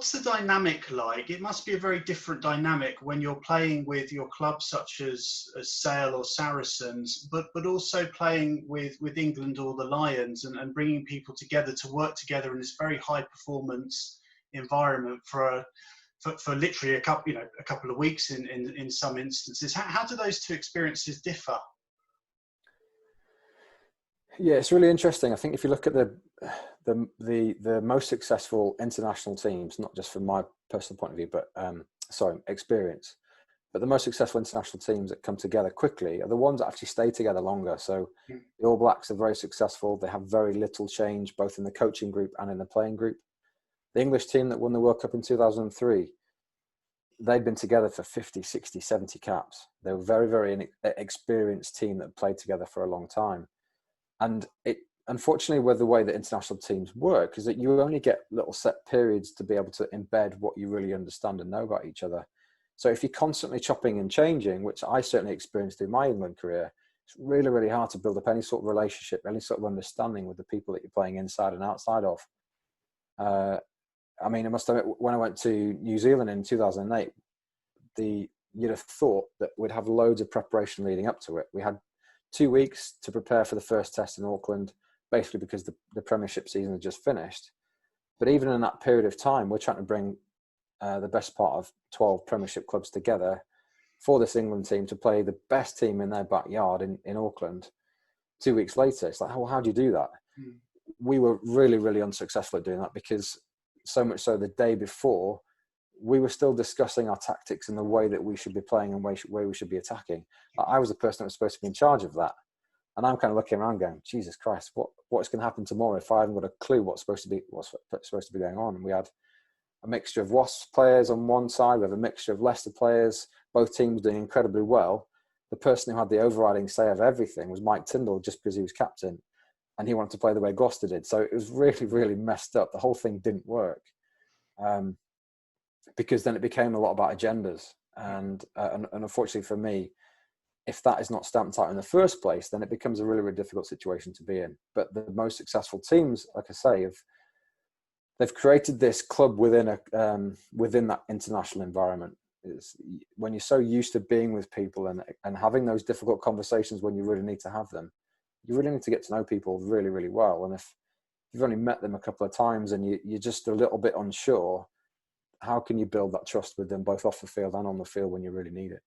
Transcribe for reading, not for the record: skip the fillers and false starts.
what's the dynamic like? It must be a very different dynamic when you're playing with your clubs such as Sale or Saracens, but also playing with England or the Lions, and bringing people together to work together in this very high performance environment for literally a couple of weeks in some instances. How do those two experiences differ? Yeah, it's really interesting. I think if you look at the most successful international teams, not just from my personal point of view, but experience, but the most successful international teams that come together quickly are the ones that actually stay together longer. So the All Blacks are very successful. They have very little change, both in the coaching group and in the playing group. The English team that won the World Cup in 2003, they'd been together for 50, 60, 70 caps. They were a very, very experienced team that played together for a long time. And it, unfortunately, with the way that international teams work, is that you only get little set periods to be able to embed what you really understand and know about each other. So if you're constantly chopping and changing, which I certainly experienced through my England career, it's really, really hard to build up any sort of relationship, any sort of understanding with the people that you're playing inside and outside of. I mean, I must admit, when I went to New Zealand in 2008, you'd have thought that we'd have loads of preparation leading up to it. We had 2 weeks to prepare for the first test in Auckland, basically because the Premiership season had just finished. But even in that period of time, we're trying to bring the best part of 12 Premiership clubs together for this England team to play the best team in their backyard in Auckland. 2 weeks later, it's like, well, how do you do that? We were really, really unsuccessful at doing that, because so much so the day before, we were still discussing our tactics and the way that we should be playing and where we should be attacking. I was the person that was supposed to be in charge of that. And I'm kind of looking around going, Jesus Christ, what's going to happen tomorrow if I haven't got a clue what's supposed to be going on? And we had a mixture of Wasps players on one side, we have a mixture of Leicester players, both teams doing incredibly well. The person who had the overriding say of everything was Mike Tyndall, just because he was captain and he wanted to play the way Gloucester did. So it was really, really messed up. The whole thing didn't work. Because then it became a lot about agendas. And unfortunately for me, if that is not stamped out in the first place, then it becomes a really, really difficult situation to be in. But the most successful teams, like I say, they've created this club within that international environment. When you're so used to being with people and having those difficult conversations when you really need to have them, you really need to get to know people really, really well. And if you've only met them a couple of times and you're just a little bit unsure, how can you build that trust with them both off the field and on the field when you really need it?